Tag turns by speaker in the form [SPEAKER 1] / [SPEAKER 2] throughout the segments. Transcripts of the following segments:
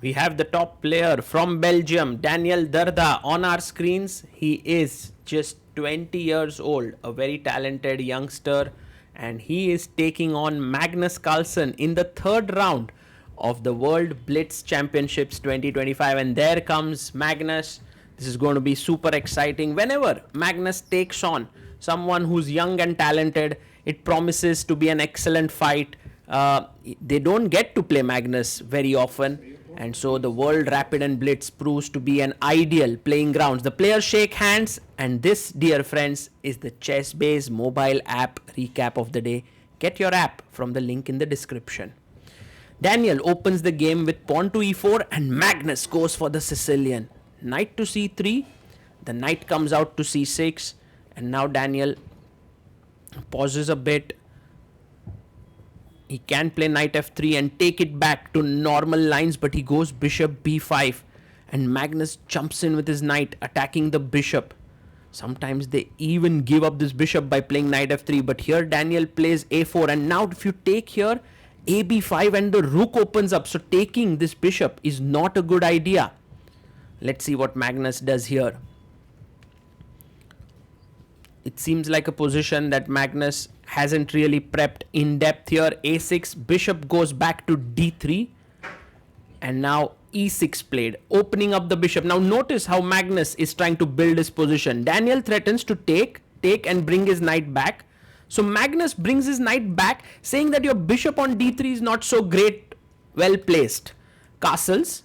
[SPEAKER 1] We have the top player from Belgium, Daniel Dardha, on our screens. He is just 20 years old, a very talented youngster, and he is taking on Magnus Carlsen in the third round of the World Blitz Championships 2025. And there comes Magnus. This is going to be super exciting. Whenever Magnus takes on someone who's young and talented, it promises to be an excellent fight. They don't get to play Magnus very often, and so the World Rapid and Blitz proves to be an ideal playing grounds. The players shake hands, and this, dear friends, is the ChessBase mobile app recap of the day. Get your app from the link in the description. Daniel opens the game with pawn to e4, and Magnus goes for the Sicilian. Knight to c3, the knight comes out to c6, and now Daniel pauses a bit. He can play knight f3 and take it back to normal lines, but he goes bishop b5, and Magnus jumps in with his knight, attacking the bishop. Sometimes they even give up this bishop by playing knight f3, but here Daniel plays a4, and now if you take here, a b5 and the rook opens up, so taking this bishop is not a good idea. Let's see what Magnus does here. It seems like a position that Magnus hasn't really prepped in depth here. a6, bishop goes back to d3, and now e6 played, opening up the bishop. Now notice how Magnus is trying to build his position. Daniel threatens to take and bring his knight back. So Magnus brings his knight back, saying that your bishop on d3 is not so great, well placed. Castles,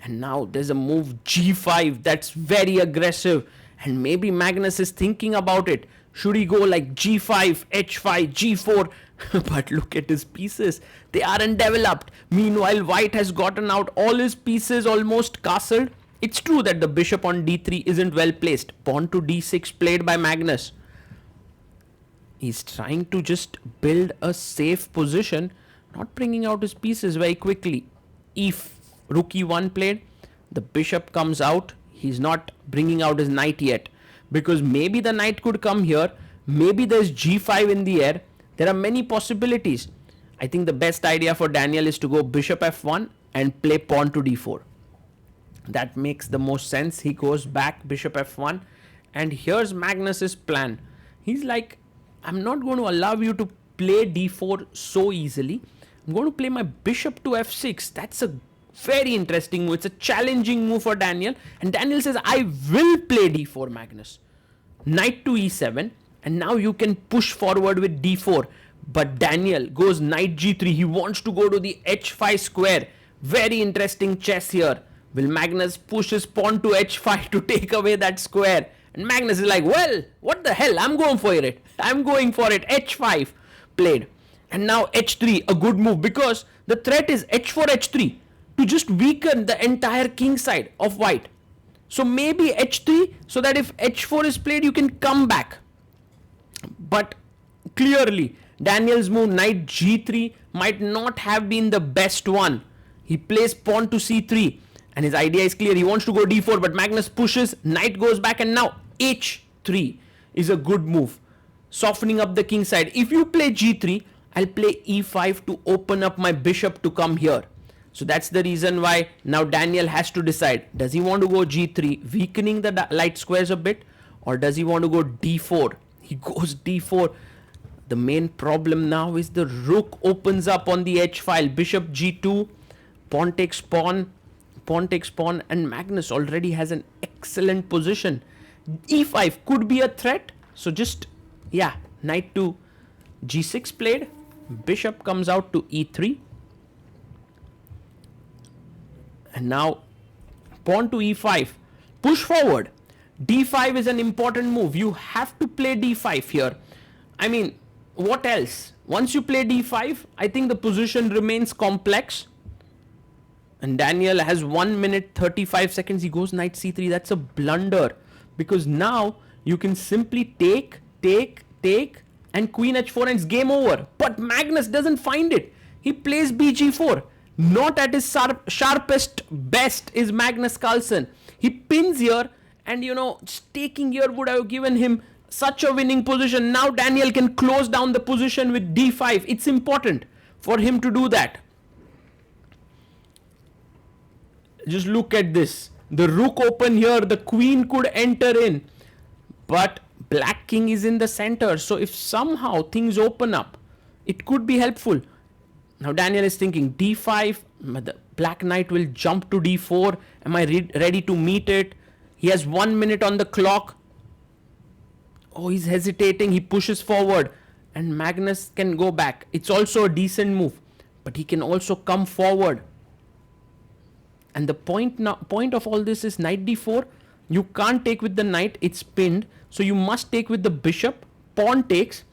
[SPEAKER 1] and now there's a move g5 that's very aggressive. And maybe Magnus is thinking about it. Should he go like g5, h5, g4? But look at his pieces. They aren't developed. Meanwhile, white has gotten out all his pieces almost castled. It's true that the bishop on d3 isn't well placed. Pawn to d6 played by Magnus. He's trying to just build a safe position, not bringing out his pieces very quickly. If rook e1 played, the bishop comes out. He's not bringing out his knight yet, because maybe the knight could come here. Maybe there's g5 in the air. There are many possibilities. I think the best idea for Daniel is to go bishop f1 and play pawn to d4. That makes the most sense. He goes back bishop f1, and here's Magnus's plan. He's like, I'm not going to allow you to play d4 so easily. I'm going to play my bishop to f6. That's a very interesting move. It's a challenging move for Daniel. And Daniel says, I will play d4, Magnus. Knight to e7. And now you can push forward with d4. But Daniel goes knight g3. He wants to go to the h5 square. Very interesting chess here. Will Magnus push his pawn to h5 to take away that square? And Magnus is like, well, what the hell? I'm going for it. I'm going for it. h5 played. And now h3, a good move, because the threat is h4, h3. To just weaken the entire king side of white. So maybe h3, so that if h4 is played, you can come back. But clearly, Daniel's move knight g3 might not have been the best one. He plays pawn to c3, and his idea is clear. He wants to go d4, but Magnus pushes, knight goes back, and now h3 is a good move, softening up the king side. If you play g3, I'll play e5 to open up my bishop to come here. So that's the reason why now Daniel has to decide. Does he want to go g3, weakening the light squares a bit, or does he want to go d4? He goes d4. The main problem now is the rook opens up on the h file. Bishop g2, pawn takes pawn, and Magnus already has an excellent position. e5 could be a threat. So just, yeah, knight to g6 played. Bishop comes out to e3. And now pawn to e5, push forward. d5 is an important move. You have to play d5 here. I mean, what else? Once you play d5, I think the position remains complex. And Daniel has 1 minute 35 seconds. He goes knight c3. That's a blunder, because now you can simply take, and queen h4, and it's game over. But Magnus doesn't find it. He plays bg4. Not at his sharpest best is Magnus Carlsen. He pins here, and just taking here would have given him such a winning position. Now Daniel can close down the position with d5. It's important for him to do that. Just look at this. The rook open here, the queen could enter in. But black king is in the center. So if somehow things open up, it could be helpful. Now Daniel is thinking d5, the black knight will jump to d4. Am I ready to meet it? He has 1 minute on the clock. Oh, he's hesitating. He pushes forward and Magnus can go back. It's also a decent move, but he can also come forward. And the point of all this is knight d4. You can't take with the knight, it's pinned. So you must take with the bishop. Pawn takes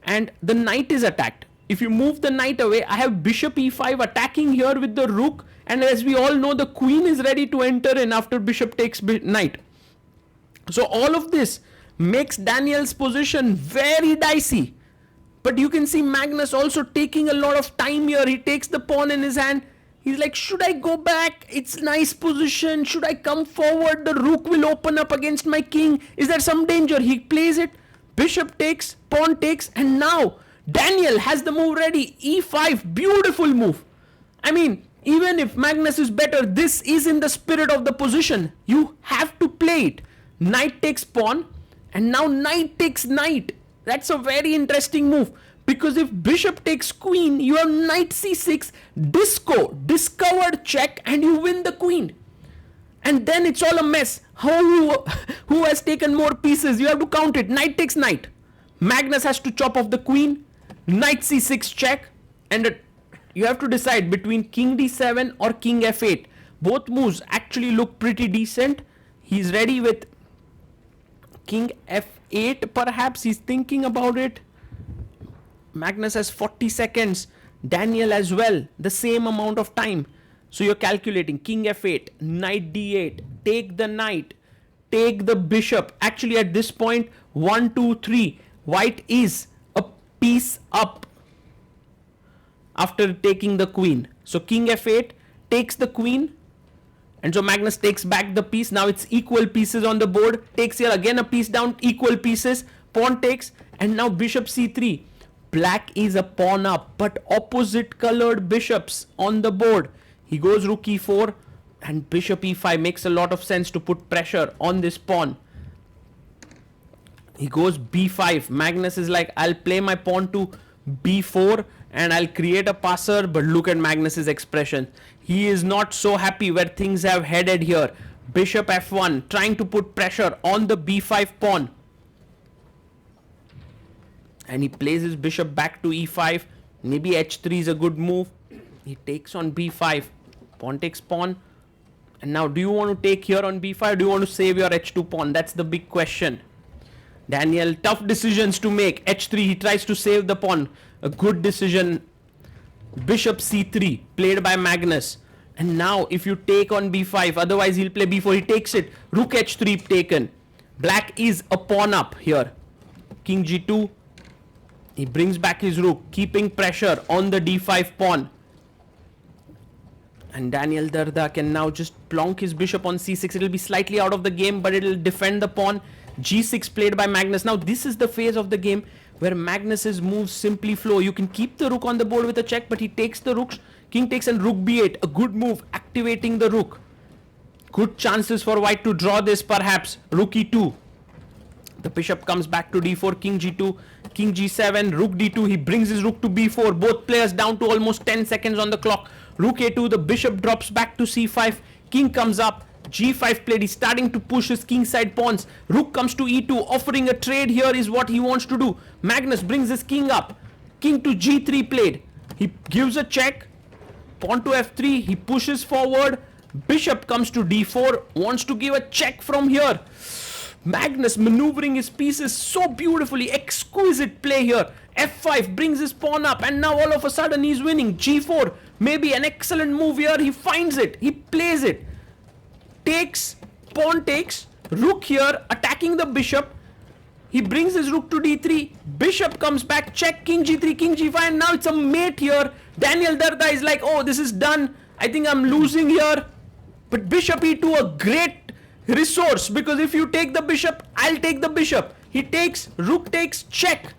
[SPEAKER 1] and the knight is attacked. If you move the knight away, I have bishop e5 attacking here with the rook. And as we all know, the queen is ready to enter in after bishop takes knight. So all of this makes Daniel's position very dicey. But you can see Magnus also taking a lot of time here. He takes the pawn in his hand. He's like, should I go back? It's nice position. Should I come forward? The rook will open up against my king. Is there some danger? He plays it. Bishop takes, pawn takes, and now Daniel has the move ready. e5, beautiful move. I mean, even if Magnus is better, this is in the spirit of the position. You have to play it. Knight takes pawn, and now knight takes knight. That's a very interesting move. Because if bishop takes queen, you have knight c6, discovered check, and you win the queen. And then it's all a mess. Who has taken more pieces? You have to count it. Knight takes knight. Magnus has to chop off the queen. Knight c6 check. And you have to decide between king d7 or king f8. Both moves actually look pretty decent. He's ready with king f8 perhaps. He's thinking about it. Magnus has 40 seconds. Daniel as well. The same amount of time. So you're calculating king f8, knight d8, take the knight, take the bishop. Actually at this point, 1, 2, 3. White is a piece up after taking the queen. So king f8 takes the queen. And so Magnus takes back the piece. Now it's equal pieces on the board. Takes here again a piece down, equal pieces. Pawn takes. And now bishop c3. Black is a pawn up, but opposite colored bishops on the board. He goes rook e4 and bishop e5 makes a lot of sense to put pressure on this pawn. He goes b5. Magnus is like, I'll play my pawn to b4 and I'll create a passer, but look at Magnus's expression. He is not so happy where things have headed here. Bishop f1, trying to put pressure on the b5 pawn. And he plays his bishop back to e5. Maybe h3 is a good move. He takes on b5. Pawn takes pawn. And now do you want to take here on b5 or do you want to save your h2 pawn? That's the big question. Daniel, tough decisions to make. h3, he tries to save the pawn. A good decision. Bishop c3 played by Magnus. And now if you take on b5, otherwise he'll play b4. He takes it. Rook h3 taken. Black is a pawn up here. King g2. He brings back his rook, keeping pressure on the d5 pawn. And Daniel Dardha can now just plonk his bishop on c6. It'll be slightly out of the game, but it'll defend the pawn. g6 played by Magnus. Now this is the phase of the game where Magnus's moves simply flow. You can keep the rook on the board with a check, but he takes the rooks. King takes and rook b8. A good move, activating the rook. Good chances for white to draw this perhaps. Rook e2. The bishop comes back to d4, king g2, king g7, rook d2. He brings his rook to b4. Both players down to almost 10 seconds on the clock. Rook a2, the bishop drops back to c5. King comes up, g5 played. He's starting to push his kingside pawns. Rook comes to e2, offering a trade here is what he wants to do. Magnus brings his king up. King to g3 played. He gives a check. Pawn to f3. He pushes forward. Bishop comes to d4. Wants to give a check from here. Magnus maneuvering his pieces so beautifully. Exquisite play here. f5 brings his pawn up and now all of a sudden he's winning. g4, maybe an excellent move here. He finds it. He plays it. Takes, pawn takes, rook here attacking the bishop. He brings his rook to d3. Bishop comes back, check, king g3, king g5, and now it's a mate here. Daniel Dardha is like, oh, this is done. I think I'm losing here. But bishop e2, a great resource, because if you take the bishop, I'll take the bishop. He takes, rook takes, check.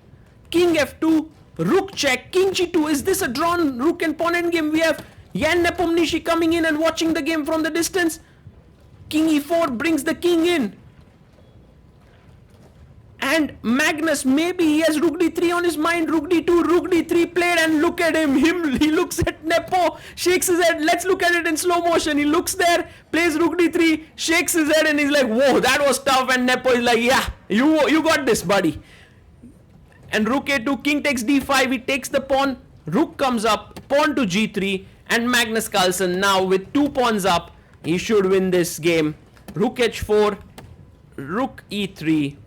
[SPEAKER 1] King f2, rook check, king g2. Is this a drawn rook and pawn endgame? We have Jan Nepomniachtchi coming in and watching the game from the distance. King e4 brings the king in. And Magnus, maybe he has Rook d3 on his mind. Rook d2, Rook d3 played, and look at him. He looks at Nepo, shakes his head. Let's look at it in slow motion. He looks there, plays Rook d3, shakes his head, and he's like, whoa, that was tough. And Nepo is like, yeah, you got this, buddy. And Rook a2, king takes d5, he takes the pawn. Rook comes up, pawn to g3, and Magnus Carlsen now with 2 pawns up, he should win this game. Rook h4, Rook e3,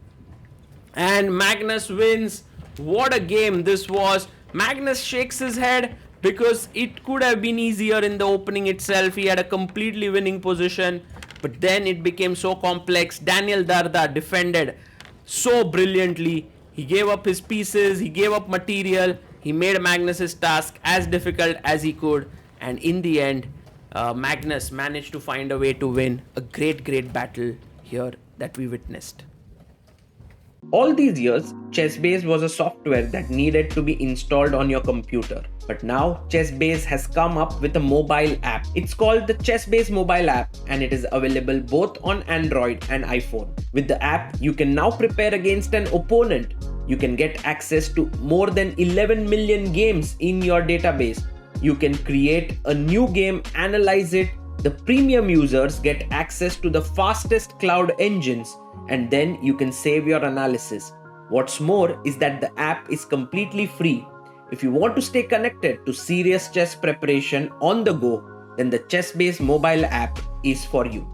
[SPEAKER 1] and Magnus wins. What a game this was. Magnus shakes his head because it could have been easier in the opening itself. He had a completely winning position, but then it became so complex. Daniel Dardha defended so brilliantly. He gave up his pieces, he gave up material, he made Magnus's task as difficult as he could, and in the end, Magnus managed to find a way to win a great battle here that we witnessed. All these years, ChessBase was a software that needed to be installed on your computer. But now, ChessBase has come up with a mobile app. It's called the ChessBase mobile app, and it is available both on Android and iPhone. With the app, you can now prepare against an opponent. You can get access to more than 11 million games in your database. You can create a new game, analyze it. The premium users get access to the fastest cloud engines, and then you can save your analysis. What's more is that the app is completely free. If you want to stay connected to serious chess preparation on the go, then the ChessBase mobile app is for you.